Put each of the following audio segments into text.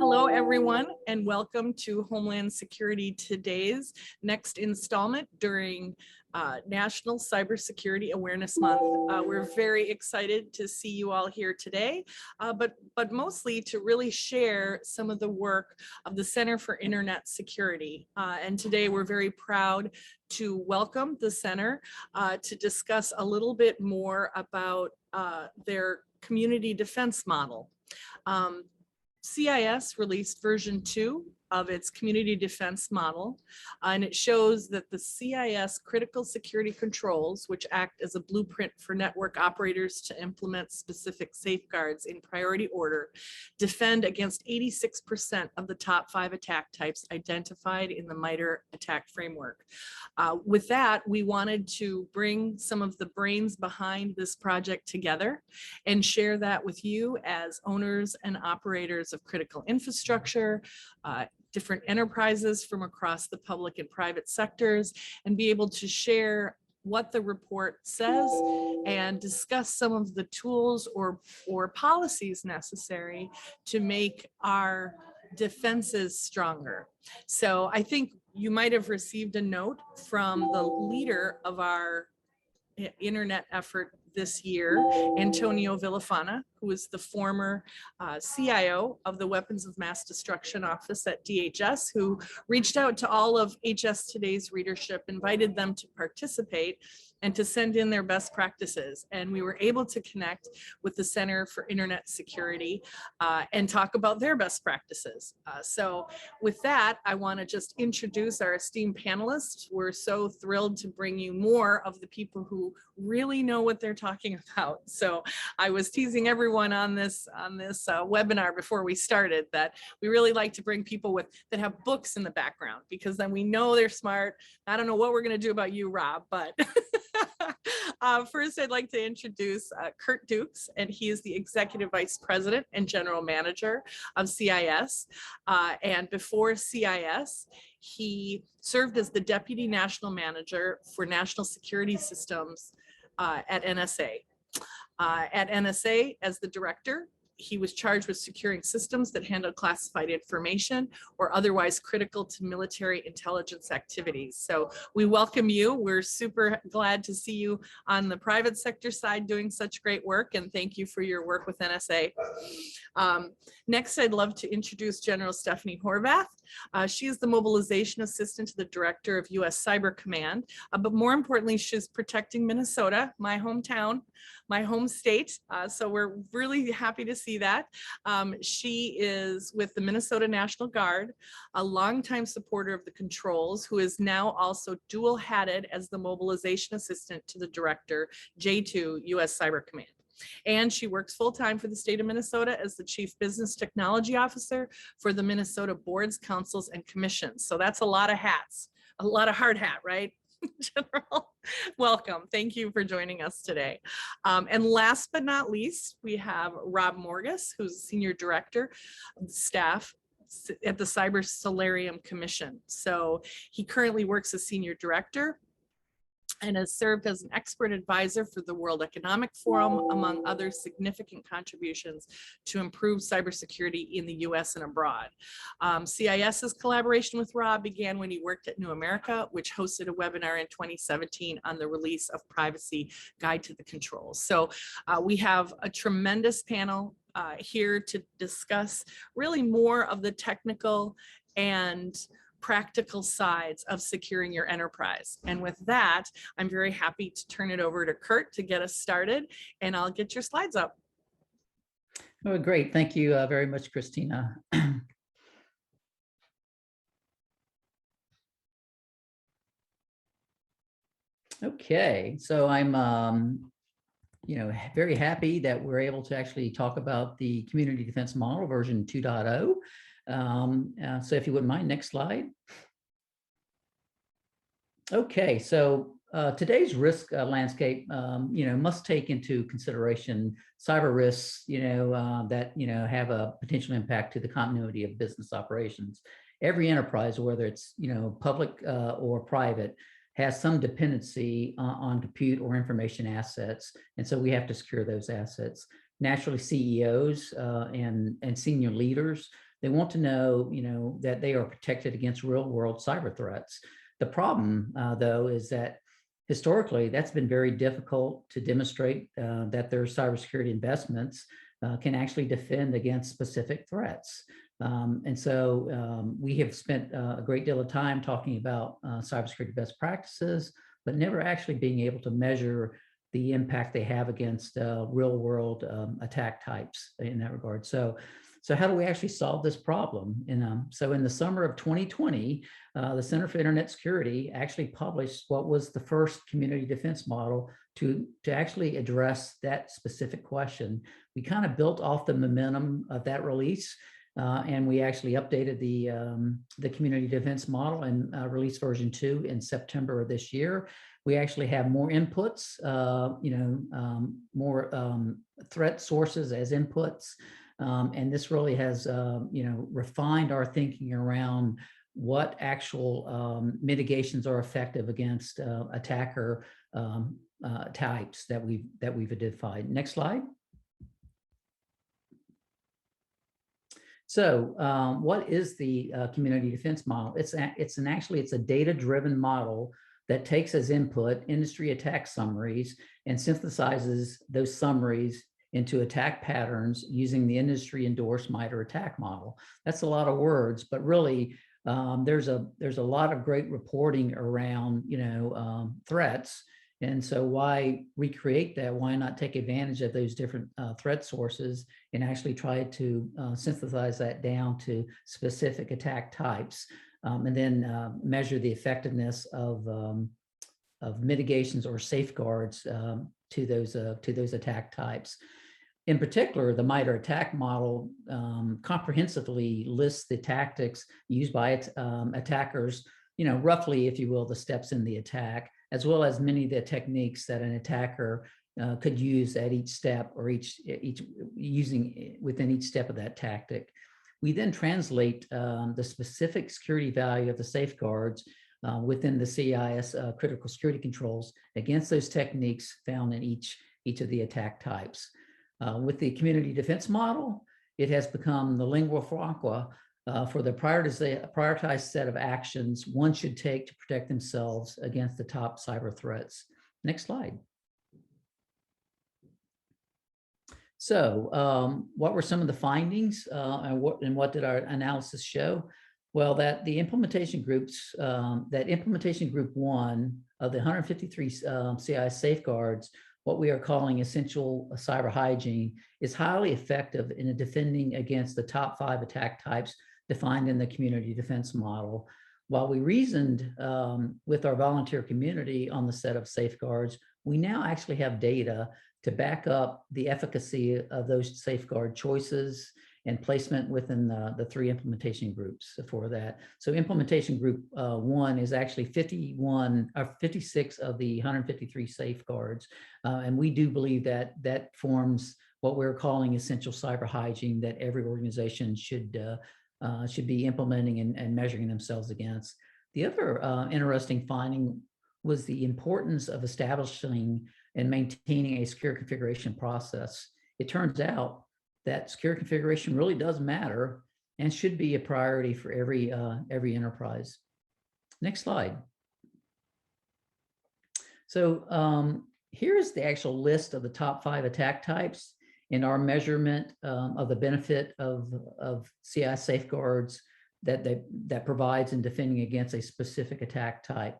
Hello, everyone, and welcome to Homeland Security Today's next installment during National Cybersecurity Awareness Month. We're very excited to see you all here today, but mostly to really share some of the work of the Center for Internet Security. And today we're very proud to welcome the center to discuss a little bit more about their community defense model. CIS released version 2 of its community defense model, and it shows that the CIS critical security controls, which act as a blueprint for network operators to implement specific safeguards in priority order, defend against 86% of the top 5 attack types identified in the MITRE attack framework. With that, we wanted to bring some of the brains behind this project together and share that with you as owners and operators of critical infrastructure, different enterprises from across the public and private sectors, and be able to share what the report says and discuss some of the tools or policies necessary to make our defenses stronger. So I think you might have received a note from the leader of our internet effort this year, Antonio Villafana, who is the former CIO of the Weapons of Mass Destruction Office at DHS, who reached out to all of HSToday's readership, invited them to participate and to send in their best practices. And we were able to connect with the Center for Internet Security and talk about their best practices. So with that, I want to just introduce our esteemed panelists. We're so thrilled to bring you more of the people who really know what they're talking about. So I was teasing everyone on this webinar before we started that we really like to bring people that have books in the background, because then we know they're smart. I don't know what we're going to do about you, Rob, but first I'd like to introduce Kurt Dukes, and he is the Executive Vice President and General Manager of CIS. And before CIS, he served as the Deputy National Manager for National Security Systems at NSA. At NSA, as the director, he was charged with securing systems that handled classified information or otherwise critical to military intelligence activities. So we welcome you. We're super glad to see you on the private sector side doing such great work, and thank you for your work with NSA. Next, I'd love to introduce General Stefanie Horvath. She is the Mobilization Assistant to the Director of U.S. Cyber Command, but more importantly, she's protecting Minnesota, my hometown, my home state. So we're really happy to see that. She is with the Minnesota National Guard, a longtime supporter of the controls, who is now also dual-hatted as the Mobilization Assistant to the Director, J2, U.S. Cyber Command. And she works full-time for the state of Minnesota as the Chief Business Technology Officer for the Minnesota Boards, Councils, and Commissions. So that's a lot of hats, a lot of hard hat, right? General, welcome. Thank you for joining us today. And last but not least, we have Rob Morgus, who's Senior Director of Staff at the Cyber Solarium Commission. So he currently works as Senior Director and has served as an expert advisor for the World Economic Forum, among other significant contributions to improve cybersecurity in the US and abroad. CIS's collaboration with Rob began when he worked at New America, which hosted a webinar in 2017 on the release of Privacy Guide to the Controls. So we have a tremendous panel here to discuss really more of the technical and practical sides of securing your enterprise. And with that, I'm very happy to turn it over to Kurt to get us started, and I'll get your slides up. Oh, great. Thank you very much, Christina. Okay, so I'm very happy that we're able to actually talk about the Community Defense Model version 2.0. So if you wouldn't mind, next slide. Okay, so today's risk landscape, must take into consideration cyber risks, that, have a potential impact to the continuity of business operations. Every enterprise, whether it's, public or private, has some dependency on compute or information assets. And so we have to secure those assets. Naturally, CEOs and senior leaders They want to know, that they are protected against real world cyber threats. The problem, though, is that historically that's been very difficult to demonstrate that their cybersecurity investments can actually defend against specific threats. And so we have spent a great deal of time talking about cybersecurity best practices, but never actually being able to measure the impact they have against real world attack types in that regard. So how do we actually solve this problem? So in the summer of 2020, the Center for Internet Security actually published what was the first community defense model to actually address that specific question. We kind of built off the momentum of that release, and we actually updated the community defense model and released version 2 in September of this year. We actually have more inputs, more threat sources as inputs. And this really has, refined our thinking around what actual mitigations are effective against attacker types that we've identified. Next slide. So what is the community defense model? It's a data-driven model that takes as input industry attack summaries and synthesizes those summaries into attack patterns using the industry endorsed MITRE ATT&CK model. That's a lot of words, but really there's a lot of great reporting around threats. And so why recreate that? Why not take advantage of those different threat sources and actually try to synthesize that down to specific attack types, and then measure the effectiveness of mitigations or safeguards to those attack types. In particular, the MITRE ATT&CK model comprehensively lists the tactics used by attackers, roughly, if you will, the steps in the attack, as well as many of the techniques that an attacker could use at each step or using within each step of that tactic. We then translate the specific security value of the safeguards within the CIS critical security controls against those techniques found in each of the attack types. With the community defense model, it has become the lingua franca for the prioritized set of actions one should take to protect themselves against the top cyber threats. Next slide. So what were some of the findings and what did our analysis show? Well, that the implementation groups, that implementation group 1 of the 153 CIS safeguards, what we are calling essential cyber hygiene, is highly effective in defending against the top 5 attack types defined in the community defense model. While we reasoned with our volunteer community on the set of safeguards, we now actually have data to back up the efficacy of those safeguard choices and placement within the 3 implementation groups for that. So implementation group 1 is actually 56 of the 153 safeguards. And we do believe that that forms what we're calling essential cyber hygiene that every organization should be implementing and measuring themselves against. The other interesting finding was the importance of establishing and maintaining a secure configuration process. It turns out that secure configuration really does matter and should be a priority for every enterprise. Next slide. So here's the actual list of the top 5 attack types in our measurement of the benefit of CIS safeguards that provides in defending against a specific attack type.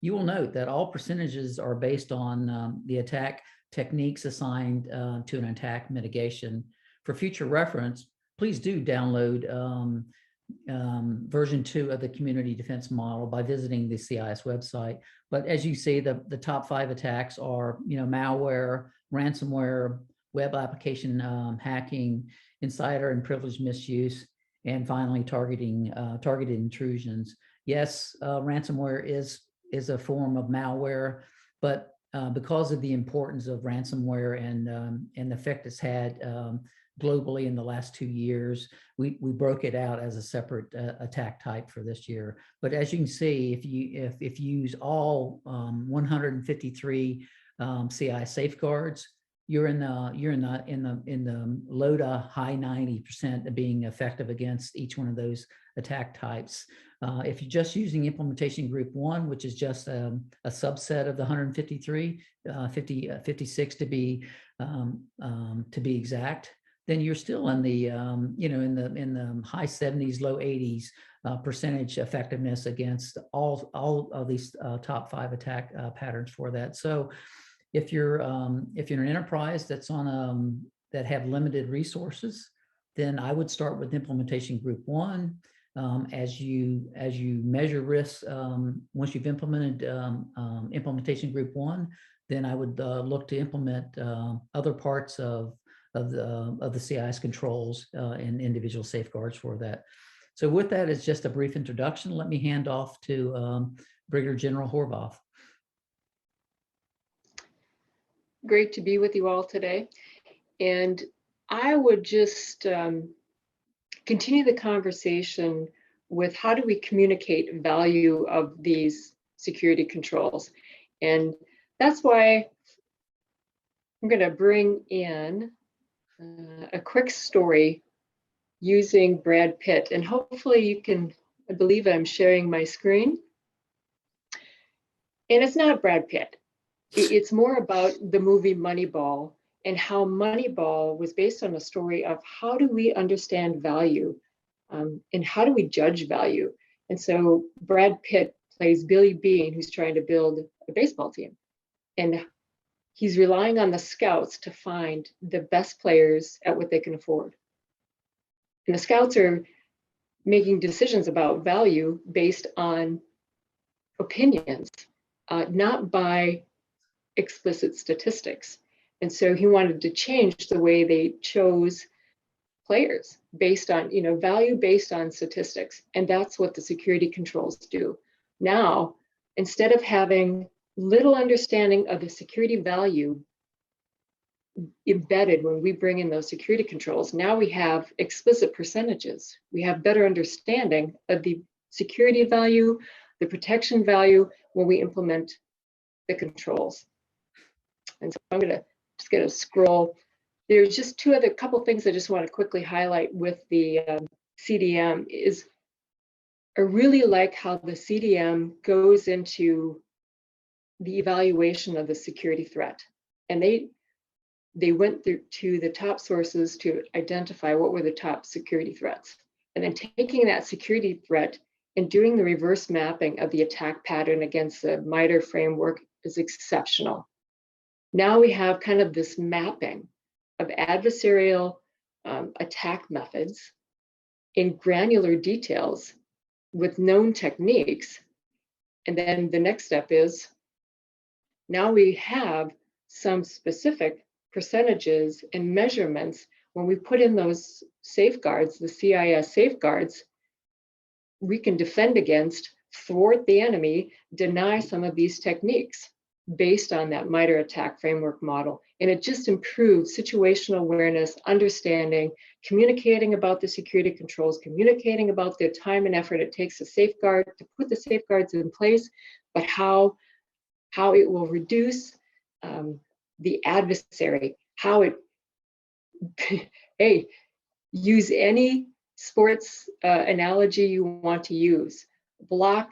You will note that all percentages are based on the attack techniques assigned to an attack mitigation. For future reference, please do download version 2 of the community defense model by visiting the CIS website. But as you see, the top 5 attacks are malware, ransomware, web application hacking, insider and privileged misuse, and finally targeted intrusions. Yes, ransomware is a form of malware, but because of the importance of ransomware and the effect it's had globally in the last 2 years, we broke it out as a separate attack type for this year. But as you can see, if you use all 153 CI safeguards, you're in the low to high 90% of being effective against each one of those attack types. If you're just using implementation group 1, which is just a subset of the 153, 56 to be exact, then you're still in the in the high 70s, low 80s percentage effectiveness against all of these top 5 attack patterns for that. So if you're an enterprise that's on that have limited resources, then I would start with implementation group 1. As you measure risks, once you've implemented implementation group 1, then I would look to implement other parts of the CIS controls and individual safeguards for that. So with that, it's just a brief introduction. Let me hand off to Brigadier General Horvath. Great to be with you all today. And I would just continue the conversation with how do we communicate value of these security controls. And that's why I'm going to bring in a quick story using Brad Pitt. And hopefully you can, I believe I'm sharing my screen. And it's not Brad Pitt. It's more about the movie Moneyball and how Moneyball was based on a story of how do we understand value and how do we judge value. And so Brad Pitt plays Billy Beane, who's trying to build a baseball team. And he's relying on the scouts to find the best players at what they can afford. And the scouts are making decisions about value based on opinions, not by explicit statistics. And so he wanted to change the way they chose players based on, value based on statistics. And that's what the security controls do. Now, instead of having little understanding of the security value embedded when we bring in those security controls, now we have explicit percentages. We have better understanding of the security value, the protection value when we implement the controls. And so I'm just going to scroll. There's just couple things I just want to quickly highlight with the CDM is I really like how the CDM goes into the evaluation of the security threat. And they went through to the top sources to identify what were the top security threats. And then taking that security threat and doing the reverse mapping of the attack pattern against the MITRE framework is exceptional. Now we have kind of this mapping of adversarial attack methods in granular details with known techniques. And then the next step is now we have some specific percentages and measurements. When we put in those safeguards, the CIS safeguards, we can defend against, thwart the enemy, deny some of these techniques based on that MITRE attack framework model. And it just improves situational awareness, understanding, communicating about the security controls, communicating about the time and effort it takes to safeguard, to put the safeguards in place, but how it will reduce the adversary, how it, hey, use any sports analogy you want to use. Block,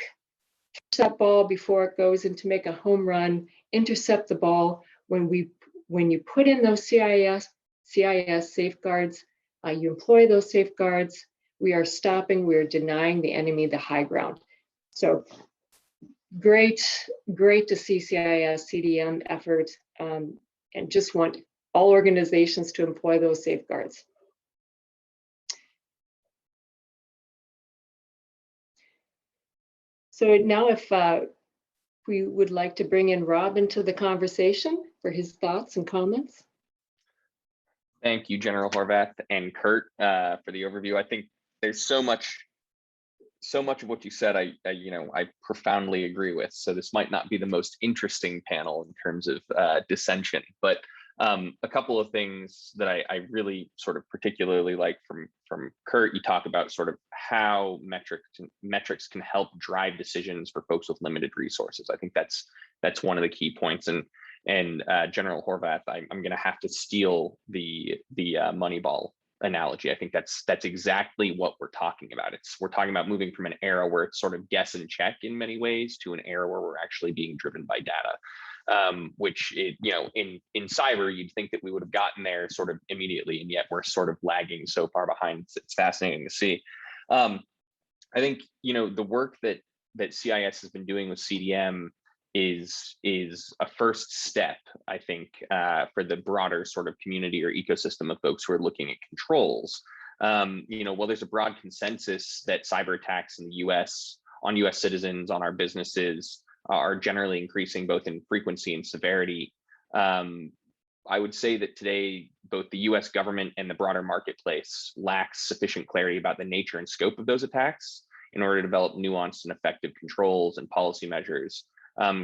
catch that ball before it goes in to make a home run, intercept the ball. When you put in those CIS safeguards, you employ those safeguards, we are denying the enemy the high ground. So great to see CIS CDM efforts, and just want all organizations to employ those safeguards. So now if we would like to bring in Rob into the conversation for his thoughts and comments. Thank you, General Horvath and Kurt, for the overview. I think there's so much of what you said I profoundly agree with. So this might not be the most interesting panel in terms of dissension, but a couple of things that I really sort of particularly like from Kurt. You talk about sort of how metrics can help drive decisions for folks with limited resources. I think that's one of the key points. And And General Horvath, I'm going to have to steal the Moneyball analogy. I think that's exactly what we're talking about. We're talking about moving from an era where it's sort of guess and check in many ways to an era where we're actually being driven by data, which in cyber, you'd think that we would have gotten there sort of immediately, and yet we're sort of lagging so far behind. It's fascinating to see. I think the work that CIS has been doing with CDM is a first step, I think, for the broader sort of community or ecosystem of folks who are looking at controls. While there's a broad consensus that cyber attacks in the US, on US citizens, on our businesses, are generally increasing both in frequency and severity, I would say that today, both the US government and the broader marketplace lacks sufficient clarity about the nature and scope of those attacks in order to develop nuanced and effective controls and policy measures.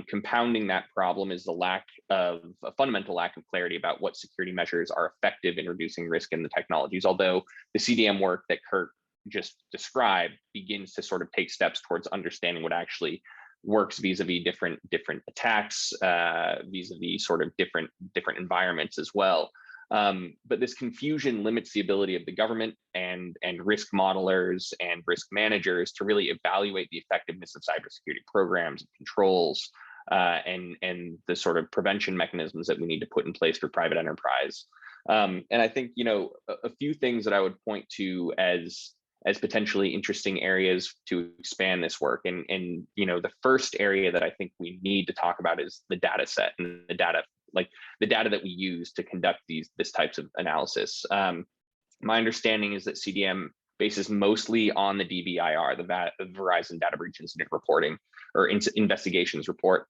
Compounding that problem is a fundamental lack of clarity about what security measures are effective in reducing risk in the technologies, although the CDM work that Kurt just described begins to sort of take steps towards understanding what actually works vis-a-vis different attacks, vis-a-vis sort of different environments as well. But this confusion limits the ability of the government and risk modelers and risk managers to really evaluate the effectiveness of cybersecurity programs and controls, and the sort of prevention mechanisms that we need to put in place for private enterprise. And I think a few things that I would point to as potentially interesting areas to expand this work. And the first area that I think we need to talk about is the data set and the data that we use to conduct this types of analysis. My understanding is that CDM bases mostly on the DBIR, the Verizon Data Breach Incident Reporting or Investigations Report,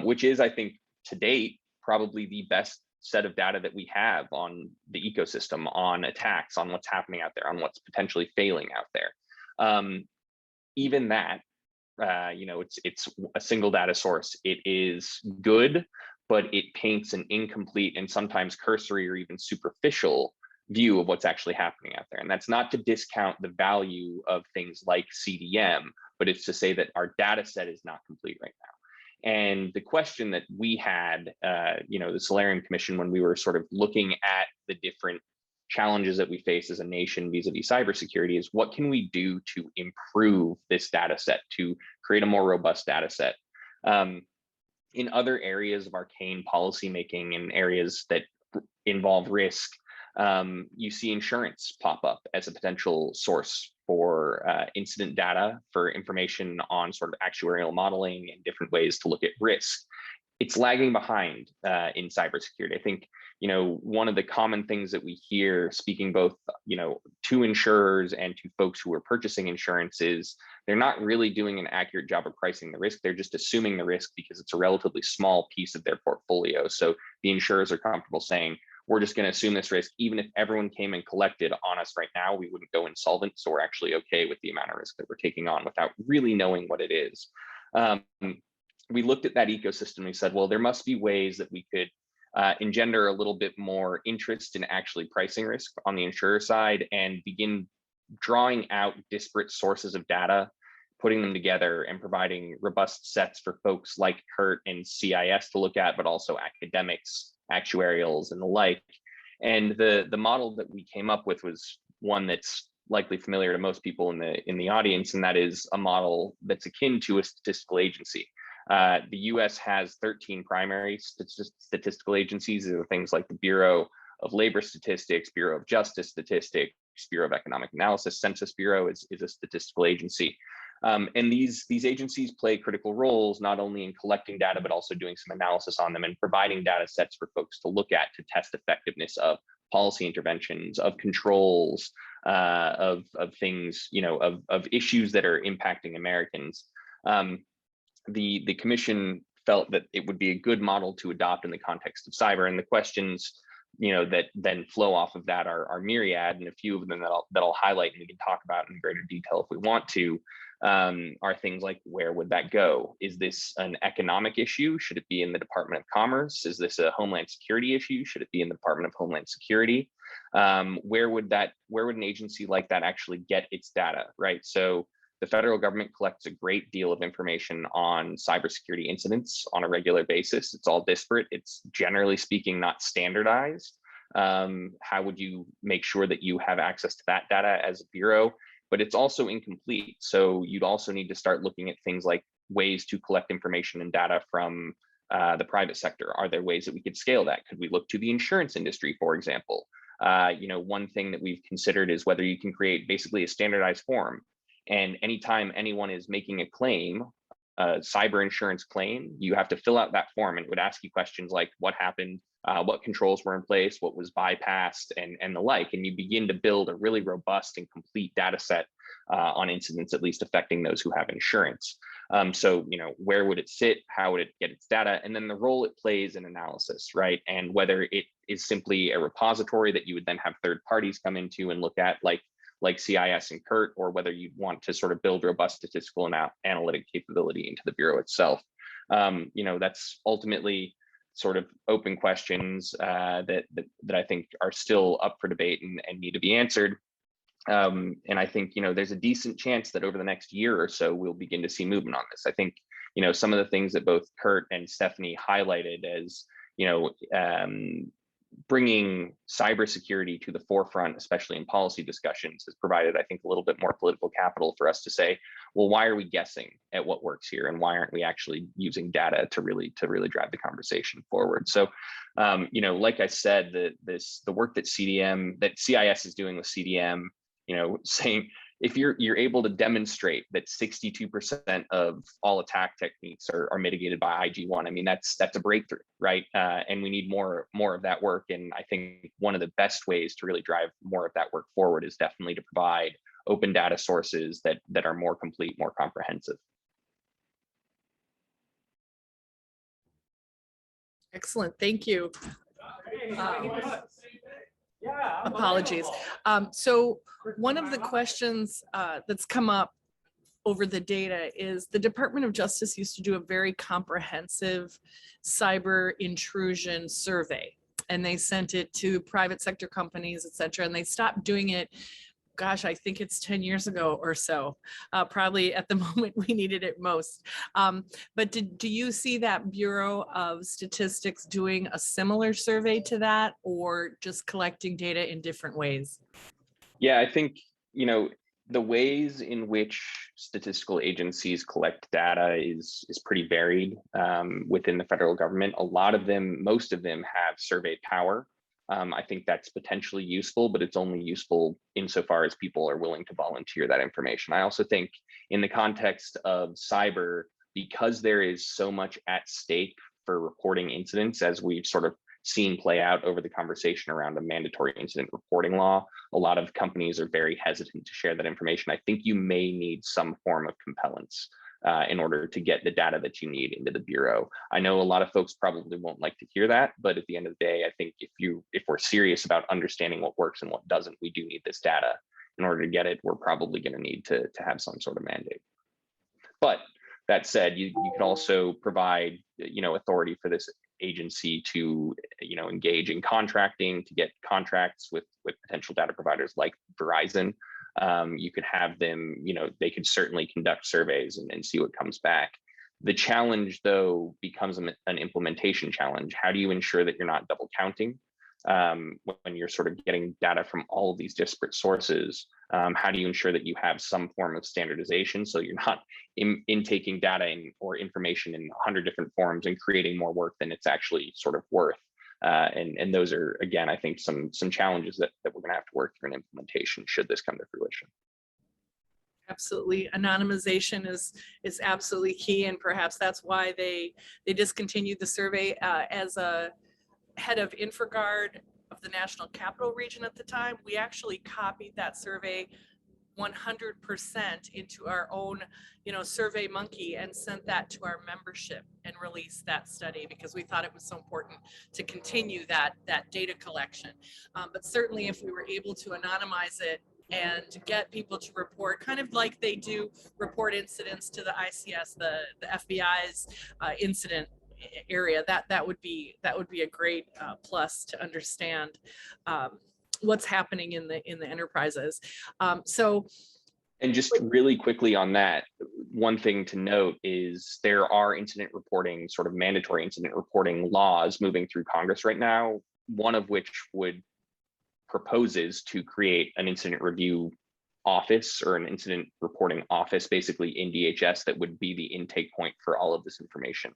which is, I think, to date, probably the best set of data that we have on the ecosystem, on attacks, on what's happening out there, on what's potentially failing out there. Even that, it's a single data source. It is good, but it paints an incomplete and sometimes cursory or even superficial view of what's actually happening out there. And that's not to discount the value of things like CDM, but it's to say that our data set is not complete right now. And the question that we had, the Solarium Commission, when we were sort of looking at the different challenges that we face as a nation vis-a-vis cybersecurity, is what can we do to improve this data set, to create a more robust data set? In other areas of arcane policymaking and areas that involve risk, you see insurance pop up as a potential source for incident data, for information on sort of actuarial modeling and different ways to look at risk. It's lagging behind in cybersecurity. I think, one of the common things that we hear, speaking both, to insurers and to folks who are purchasing insurance, is they're not really doing an accurate job of pricing the risk. They're just assuming the risk because it's a relatively small piece of their portfolio. So the insurers are comfortable saying, we're just going to assume this risk. Even if everyone came and collected on us right now, we wouldn't go insolvent. So we're actually okay with the amount of risk that we're taking on without really knowing what it is. We looked at that ecosystem and we said, well, there must be ways that we could engender a little bit more interest in actually pricing risk on the insurer side and begin drawing out disparate sources of data, putting them together and providing robust sets for folks like Kurt and CIS to look at, but also academics, actuarials, and the like. And the model that we came up with was one that's likely familiar to most people in the audience, and that is a model that's akin to a statistical agency. The US has 13 primary statistical agencies. These are things like the Bureau of Labor Statistics, Bureau of Justice Statistics, Bureau of Economic Analysis. Census Bureau is a statistical agency. And these agencies play critical roles, not only in collecting data, but also doing some analysis on them and providing data sets for folks to look at to test effectiveness of policy interventions, of controls, of things, of issues that are impacting Americans. The commission felt that it would be a good model to adopt in the context of cyber, and the questions that then flow off of that are myriad, and a few of them that I'll highlight and we can talk about in greater detail if we want to, are things like, where would that go? Is this an economic issue? Should it be in the Department of Commerce? Is this a Homeland Security issue? Should it be in the Department of Homeland Security? Where would an agency like that actually get its data, right? So the federal government collects a great deal of information on cybersecurity incidents on a regular basis. It's all disparate. It's generally speaking not standardized. How would you make sure that you have access to that data as a bureau? But it's also incomplete. So you'd also need to start looking at things like ways to collect information and data from the private sector. Are there ways that we could scale that? Could we look to the insurance industry, for example? One thing that we've considered is whether you can create basically a standardized form. And anytime anyone is making a claim, a cyber insurance claim, you have to fill out that form, and it would ask you questions like what happened, what controls were in place, what was bypassed, and the like. And you begin to build a really robust and complete data set on incidents, at least affecting those who have insurance. So, where would it sit? How would it get its data? And then the role it plays in analysis, right? And whether it is simply a repository that you would then have third parties come into and look at, like CIS and CURT, or whether you want to sort of build robust statistical and analytic capability into the Bureau itself. That's ultimately sort of open questions that I think are still up for debate and need to be answered. And I think, there's a decent chance that over the next year or so, we'll begin to see movement on this. I think, some of the things that both CURT and Stefanie highlighted as, bringing cybersecurity to the forefront, especially in policy discussions, has provided, I think, a little bit more political capital for us to say, well, why are we guessing at what works here, and why aren't we actually using data to really drive the conversation forward? So, like I said, the work that CIS is doing with CDM, saying if you're able to demonstrate that 62% of all attack techniques are mitigated by IG1, I mean, that's a breakthrough, right? And we need more of that work. And I think one of the best ways to really drive more of that work forward is definitely to provide open data sources that are more complete, more comprehensive. Excellent, thank you. Apologies. So one of the questions that's come up over the data is the Department of Justice used to do a very comprehensive cyber intrusion survey, and they sent it to private sector companies, et cetera, and they stopped doing it. Gosh, I think it's 10 years ago or so, probably at the moment we needed it most. But do you see that Bureau of Statistics doing a similar survey to that, or just collecting data in different ways? Yeah, I think, the ways in which statistical agencies collect data is pretty varied within the federal government. Most of them have survey power. I think that's potentially useful, but it's only useful insofar as people are willing to volunteer that information. I also think in the context of cyber, because there is so much at stake for reporting incidents, as we've sort of seen play out over the conversation around a mandatory incident reporting law, a lot of companies are very hesitant to share that information. I think you may need some form of compellence in order to get the data that you need into the Bureau. I know a lot of folks probably won't like to hear that, but at the end of the day, I think if we're serious about understanding what works and what doesn't, we do need this data. In order to get it, we're probably going to need to have some sort of mandate. But that said, you could also provide, authority for this agency to, engage in contracting, to get contracts with potential data providers like Verizon. You could have them, they could certainly conduct surveys and see what comes back. The challenge, though, becomes an implementation challenge. How do you ensure that you're not double counting when you're sort of getting data from all of these disparate sources? How do you ensure that you have some form of standardization so you're not intaking data or information in 100 different forms and creating more work than it's actually sort of worth? And those are, again, I think some challenges that we're going to have to work through in implementation should this come to fruition. Absolutely. Anonymization is absolutely key, and perhaps that's why they discontinued the survey. As a head of InfraGard of the National Capital Region at the time, we actually copied that survey 100% into our own, Survey Monkey, and sent that to our membership and released that study because we thought it was so important to continue that data collection. But certainly, if we were able to anonymize it and get people to report, kind of like they do report incidents to the ICS, the FBI's incident area, that would be a great plus to understand what's happening in the enterprises. So And just really quickly on that, one thing to note is there are incident reporting, sort of mandatory incident reporting laws moving through Congress right now, one of which proposes to create an incident review office or an incident reporting office, basically in DHS, that would be the intake point for all of this information.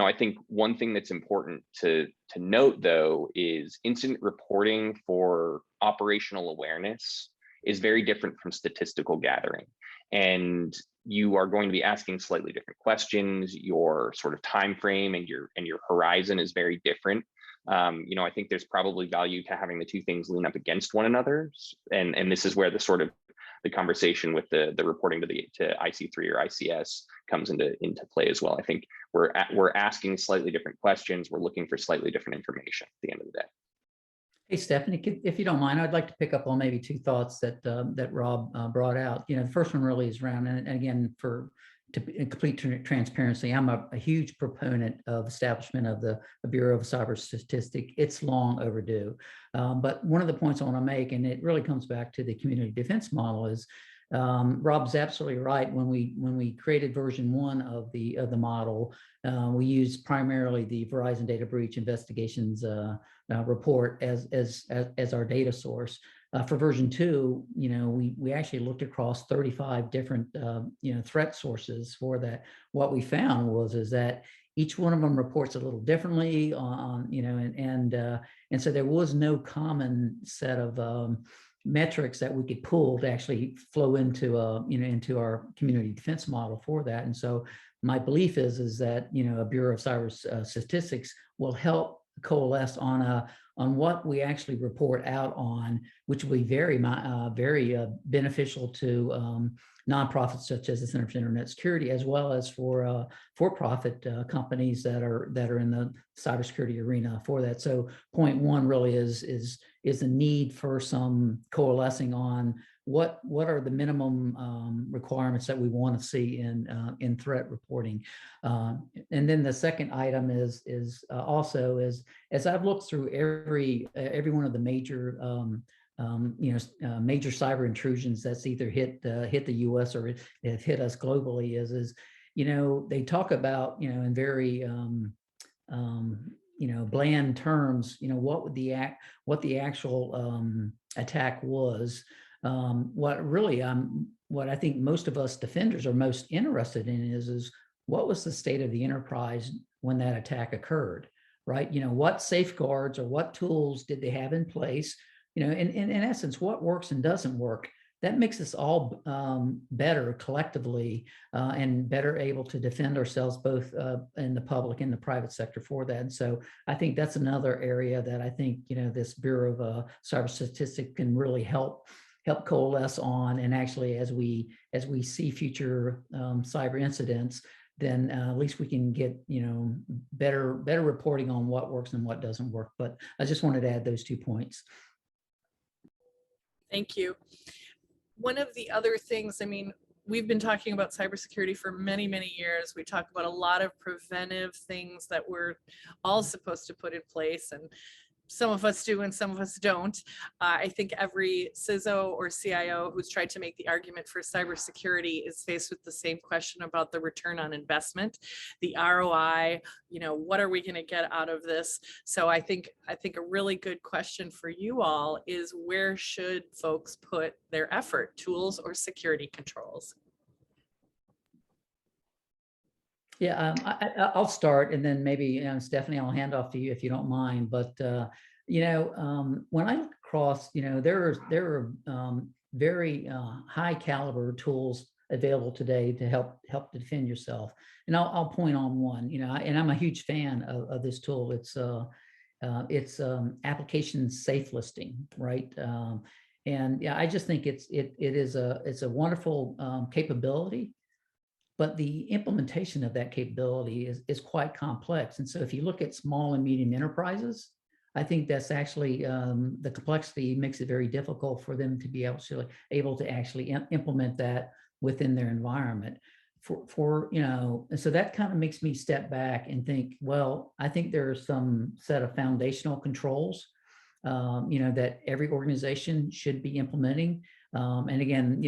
I think one thing that's important to note, though, is incident reporting for operational awareness is very different from statistical gathering. And you are going to be asking slightly different questions. Your sort of time frame and your horizon is very different. I think there's probably value to having the two things lean up against one another. And this is where the conversation with the reporting to IC3 or ICS comes into play as well. I think we're asking slightly different questions. We're looking for slightly different information at the end of the day. Hey, Stefanie, if you don't mind, I'd like to pick up on maybe two thoughts that Rob brought out. The first one really is around, and again, in complete transparency, I'm a huge proponent of establishment of the Bureau of Cyber Statistics. It's long overdue. But one of the points I want to make, and it really comes back to the community defense model, is Rob's absolutely right. When we created version 1 of the model, we used primarily the Verizon Data Breach Investigations report as our data source. For version 2, we actually looked across 35 different threat sources for that. What we found is that each one of them reports a little differently and so there was no common set of metrics that we could pull to actually flow into into our community defense model for that. And so my belief is that a Bureau of Cyber Statistics will help coalesce on what we actually report out on, which will be very beneficial to nonprofits such as the Center for Internet Security, as well as for-profit companies that are in the cybersecurity arena for that. So point one really is the need for some coalescing on what are the minimum requirements that we want to see in threat reporting. And then the second item is also as I've looked through every one of the major major cyber intrusions that's either hit the U.S. or have hit us globally is they talk about in very bland terms what the actual attack was. What I think most of us defenders are most interested in is what was the state of the enterprise when that attack occurred, right? What safeguards or what tools did they have in place? In essence, what works and doesn't work. That makes us all better collectively and better able to defend ourselves both in the public and the private sector for that. And so I think that's another area that I think this Bureau of Cyber Statistics can really help coalesce on. And actually, as we see future cyber incidents, then at least we can get better reporting on what works and what doesn't work. But I just wanted to add those 2 points. Thank you. One of the other things, we've been talking about cybersecurity for many, many years. We talk about a lot of preventive things that we're all supposed to put in place, and some of us do and some of us don't. I think every CISO or CIO who's tried to make the argument for cybersecurity is faced with the same question about the return on investment, the ROI, what are we going to get out of this? So I think a really good question for you all is, where should folks put their effort, tools or security controls? Yeah, I'll start, and then maybe Stefanie, I'll hand off to you if you don't mind. But when I look across, there are very high caliber tools available today to help defend yourself. And I'll point on one. And I'm a huge fan of this tool. It's application safe listing, right? And yeah, I just think it's a wonderful capability. But the implementation of that capability is quite complex. And so if you look at small and medium enterprises, I think that's actually the complexity makes it very difficult for them to be able to actually implement that within their environment. And so that kind of makes me step back and think, well, I think there are some set of foundational controls that every organization should be implementing. And again,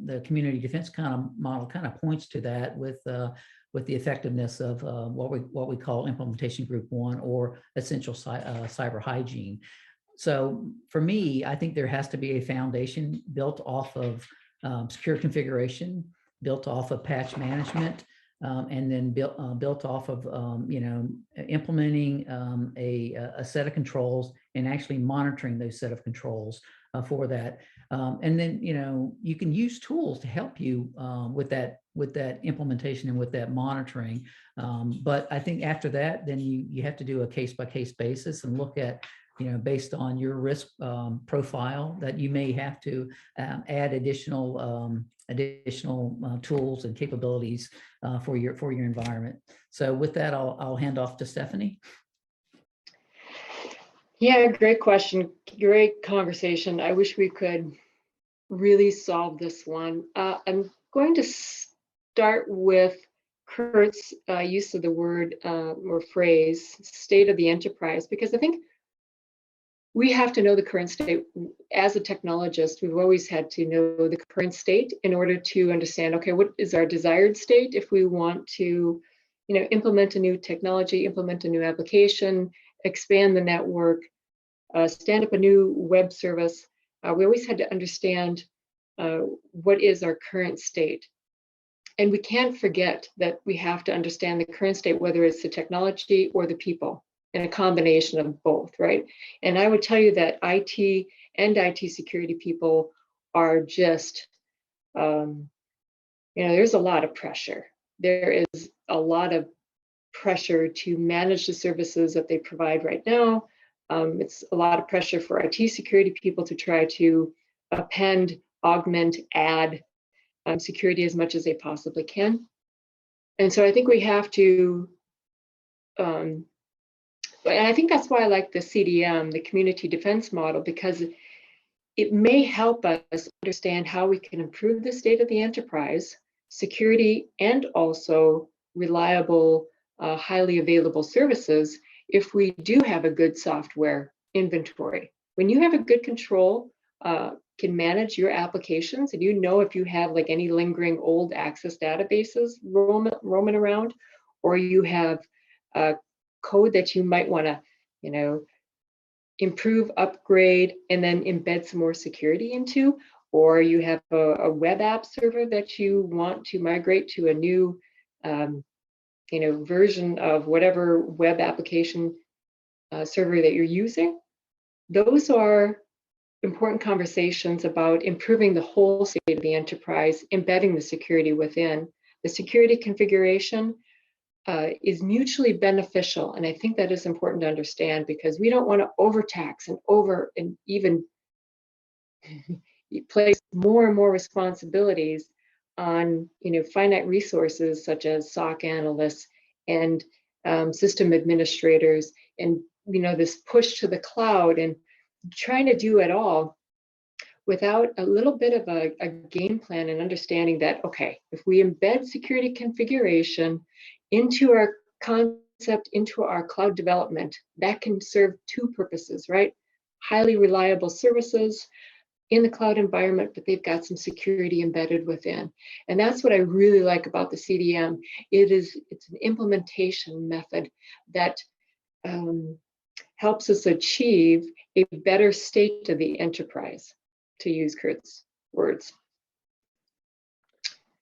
the community defense kind of model kind of points to that with the effectiveness of what we call implementation group 1 or essential cyber hygiene. So for me, I think there has to be a foundation built off of secure configuration, built off of patch management, and then built off of implementing a set of controls and actually monitoring those set of controls for that. And then you can use tools to help you with that implementation and with that monitoring. But I think after that, then you have to do a case-by-case basis and look at based on your risk profile, that you may have to add additional tools and capabilities for your environment. So with that, I'll hand off to Stefanie. Yeah, great question. Great conversation. I wish we could really solve this one. I'm going to start with Kurt's use of the word or phrase, state of the enterprise, because I think we have to know the current state. As a technologist, we've always had to know the current state in order to understand, okay, what is our desired state if we want to, implement a new technology, implement a new application, expand the network, stand up a new web service. We always had to understand what is our current state. And we can't forget that we have to understand the current state, whether it's the technology or the people, and a combination of both, right? And I would tell you that IT and IT security people are just, there's a lot of pressure. There is a lot of pressure to manage the services that they provide right now. It's a lot of pressure for IT security people to try to append, augment, add security as much as they possibly can. And so I think we have to, and I think that's why I like the CDM, the community defense model, because it may help us understand how we can improve the state of the enterprise, security, and also reliable, highly available services if we do have a good software inventory. When you have a good control, can manage your applications, and if you have like any lingering old access databases roaming around, or you have code that you might want to, improve, upgrade, and then embed some more security into, or you have a web app server that you want to migrate to a new, version of whatever web application server that you're using. Those are important conversations about improving the whole state of the enterprise, embedding the security within. The security configuration is mutually beneficial, and I think that is important to understand, because we don't want to overtax and even place more and more responsibilities on finite resources such as SOC analysts and system administrators, and this push to the cloud, and trying to do it all without a little bit of a game plan and understanding that, okay, if we embed security configuration into our concept, into our cloud development, that can serve two purposes, right? Highly reliable services in the cloud environment, but they've got some security embedded within. And that's what I really like about the CDM. It's an implementation method that helps us achieve a better state of the enterprise, to use Kurt's words.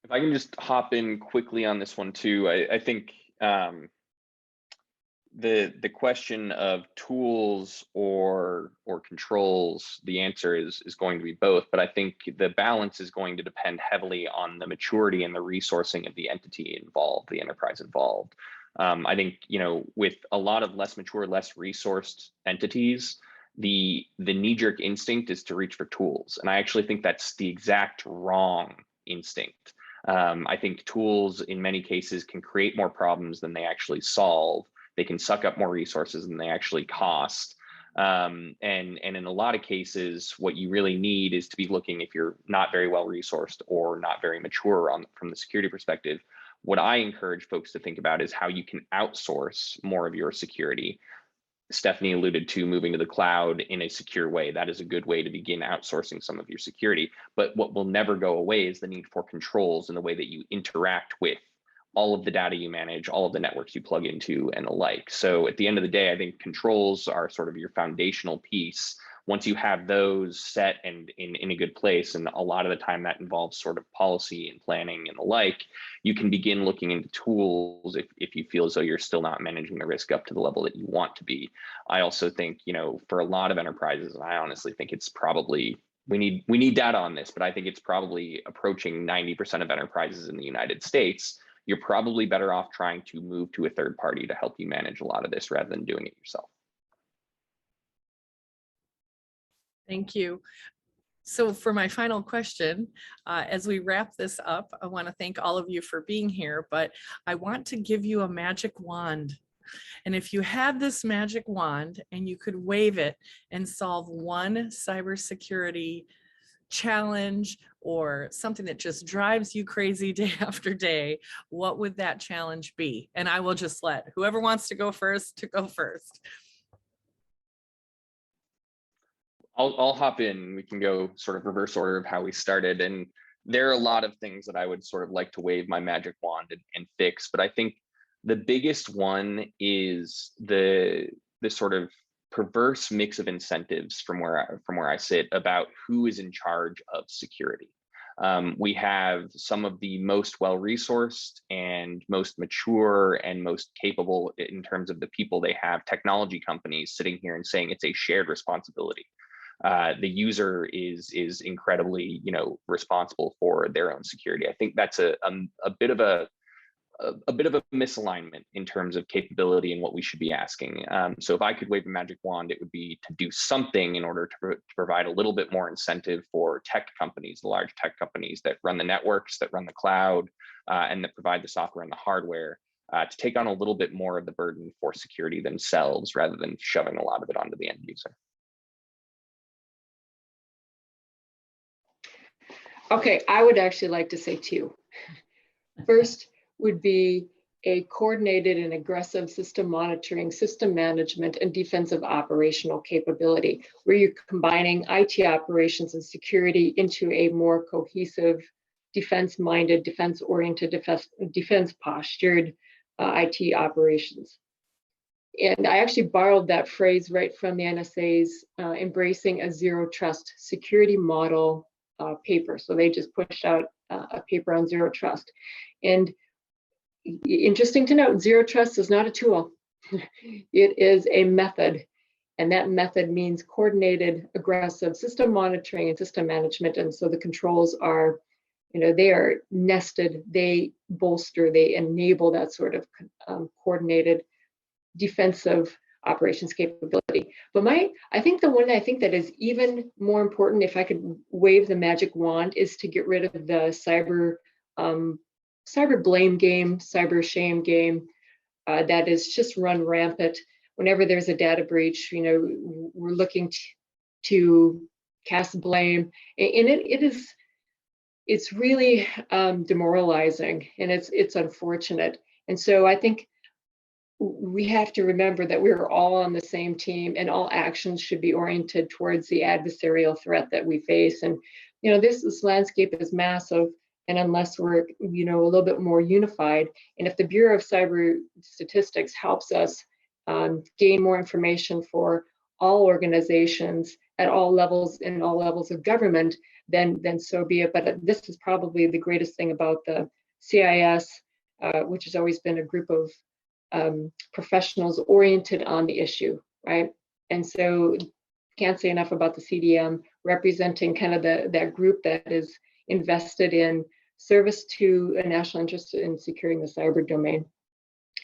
If I can just hop in quickly on this one too, I think the question of tools or controls, the answer is going to be both, but I think the balance is going to depend heavily on the maturity and the resourcing of the entity involved, the enterprise involved. I think, with a lot of less mature, less resourced entities, the knee-jerk instinct is to reach for tools. And I actually think that's the exact wrong instinct. I think tools in many cases can create more problems than they actually solve. They can suck up more resources than they actually cost. And in a lot of cases, what you really need is to be looking, if you're not very well resourced or not very mature from the security perspective. What I encourage folks to think about is how you can outsource more of your security. Stefanie alluded to moving to the cloud in a secure way. That is a good way to begin outsourcing some of your security. But what will never go away is the need for controls in the way that you interact with all of the data you manage, all of the networks you plug into, and the like. So at the end of the day, I think controls are sort of your foundational piece. Once you have those set and in a good place, and a lot of the time that involves sort of policy and planning and the like, you can begin looking into tools if you feel as though you're still not managing the risk up to the level that you want to be. I also think, for a lot of enterprises, and I honestly think it's probably, we need data on this, but I think it's probably approaching 90% of enterprises in the United States. You're probably better off trying to move to a third party to help you manage a lot of this rather than doing it yourself. Thank you. So for my final question, as we wrap this up, I want to thank all of you for being here, but I want to give you a magic wand. And if you had this magic wand and you could wave it and solve one cybersecurity challenge or something that just drives you crazy day after day, what would that challenge be? And I will just let whoever wants to go first to go first. I'll hop in. We can go sort of reverse order of how we started. And there are a lot of things that I would sort of like to wave my magic wand and fix. But I think the biggest one is the sort of perverse mix of incentives from where I sit about who is in charge of security. We have some of the most well-resourced and most mature and most capable in terms of the people they have, technology companies sitting here and saying it's a shared responsibility. The user is incredibly, responsible for their own security. I think that's a bit of a misalignment in terms of capability and what we should be asking. So if I could wave a magic wand, it would be to do something in order to provide a little bit more incentive for tech companies, the large tech companies that run the networks, that run the cloud, and that provide the software and the hardware, to take on a little bit more of the burden for security themselves, rather than shoving a lot of it onto the end user. Okay, I would actually like to say two. First would be a coordinated and aggressive system monitoring, system management, and defensive operational capability, where you're combining IT operations and security into a more cohesive, defense-minded, defense-oriented, defense-postured IT operations. And I actually borrowed that phrase right from the NSA's Embracing a Zero Trust Security Model paper. So they just pushed out a paper on zero trust. And interesting to note, zero trust is not a tool. It is a method. And that method means coordinated, aggressive system monitoring and system management. And so the controls are, they are nested, they bolster, they enable that sort of coordinated defensive operations capability. But I think the one that is even more important, if I could wave the magic wand, is to get rid of the cyber blame game, cyber shame game that is just run rampant. Whenever there's a data breach, we're looking to cast blame, and it's really demoralizing, and it's unfortunate. And so I think we have to remember that we're all on the same team, and all actions should be oriented towards the adversarial threat that we face. And this landscape is massive, and unless we're a little bit more unified, and if the Bureau of Cyber Statistics helps us gain more information for all organizations at all levels, in all levels of government, then so be it. But this is probably the greatest thing about the CIS, which has always been a group of professionals oriented on the issue, right? And so can't say enough about the CDM representing kind of that group that is invested in service to a national interest in securing the cyber domain.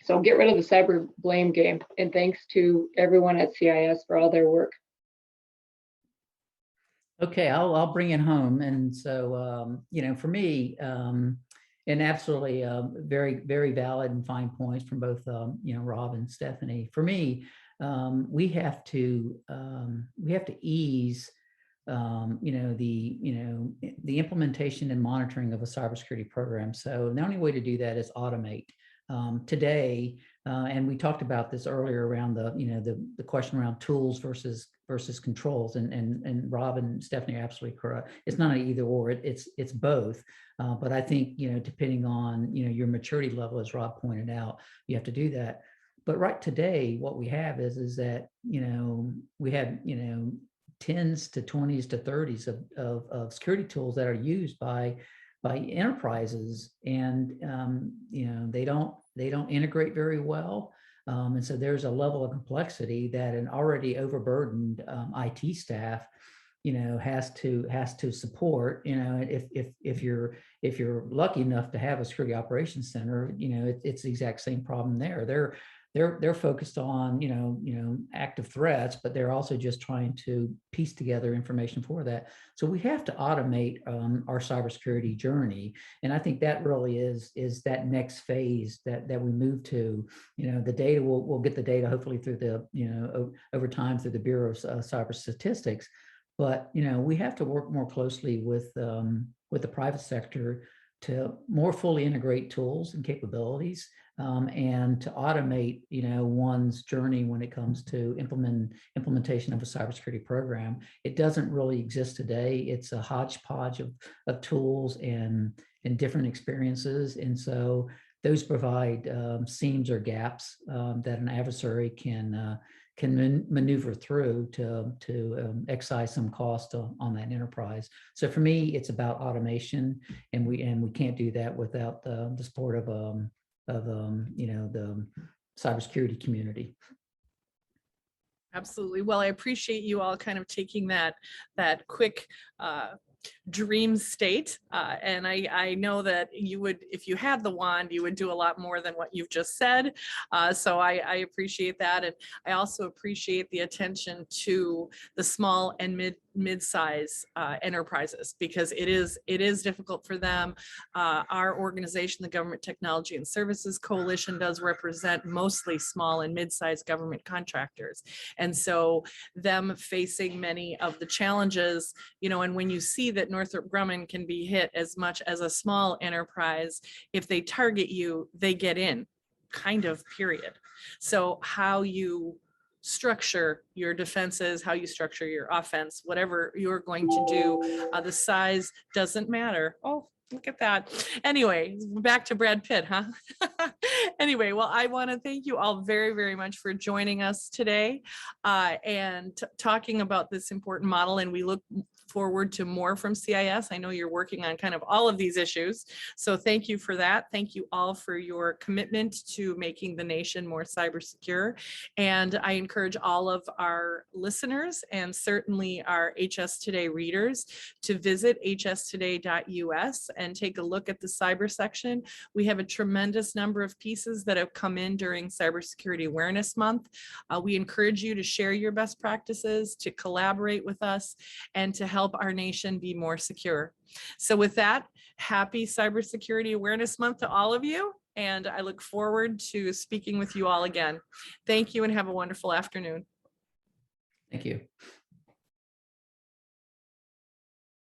So get rid of the cyber blame game, and thanks to everyone at CIS for all their work. Okay, I'll bring it home. And so, for me, and absolutely very, very valid and fine points from both, Rob and Stefanie. For me, we have to ease, the implementation and monitoring of a cybersecurity program. So the only way to do that is automate. Today, And we talked about this earlier around the question around tools versus controls. And Rob and Stephanie are absolutely correct. It's not an either or. It's both. But I think depending on your maturity level, as Rob pointed out, you have to do that. But right today, what we have is that we have 10s to 20s to 30s of security tools that are used by enterprises, and they don't integrate very well, and so there's a level of complexity that an already overburdened IT staff has to support. If you're lucky enough to have a security operations center, it's the exact same problem there. They're focused on active threats, but they're also just trying to piece together information for that. So we have to automate our cybersecurity journey, and I think that really is that next phase that we move to. The data we'll get the data hopefully through the over time through the Bureau of Cyber Statistics, but we have to work more closely with the private sector to more fully integrate tools and capabilities, and to automate, one's journey when it comes to implementation of a cybersecurity program. It doesn't really exist today. It's a hodgepodge of tools and different experiences, and so those provide seams or gaps that an adversary can maneuver through to excise some cost on that enterprise. So for me, it's about automation, and we can't do that without the support of the cybersecurity community. Absolutely. Well, I appreciate you all kind of taking that quick dream state. And I know that you would, if you had the wand, you would do a lot more than what you've just said. So I appreciate that. And I also appreciate the attention to the small and mid-size enterprises, because it is difficult for them. Our organization, the Government Technology and Services Coalition, does represent mostly small and mid-sized government contractors. And so them facing many of the challenges, and when you see that Northrop Grumman can be hit as much as a small enterprise, if they target you, they get in, kind of, period. So how you structure your defenses, how you structure your offense, whatever you're going to do, the size doesn't matter. Oh, look at that. Anyway, back to Brad Pitt, huh? Anyway, well, I want to thank you all very, very much for joining us today and talking about this important model. And we look forward to more from CIS. I know you're working on kind of all of these issues. So thank you for that. Thank you all for your commitment to making the nation more cyber secure. And I encourage all of our listeners and certainly our HS Today readers to visit hstoday.us and take a look at the cyber section. We have a tremendous number of pieces that have come in during Cybersecurity Awareness Month. We encourage you to share your best practices, to collaborate with us, and to help our nation be more secure. So with that, happy Cybersecurity Awareness Month to all of you, and I look forward to speaking with you all again. Thank you and have a wonderful afternoon. Thank you.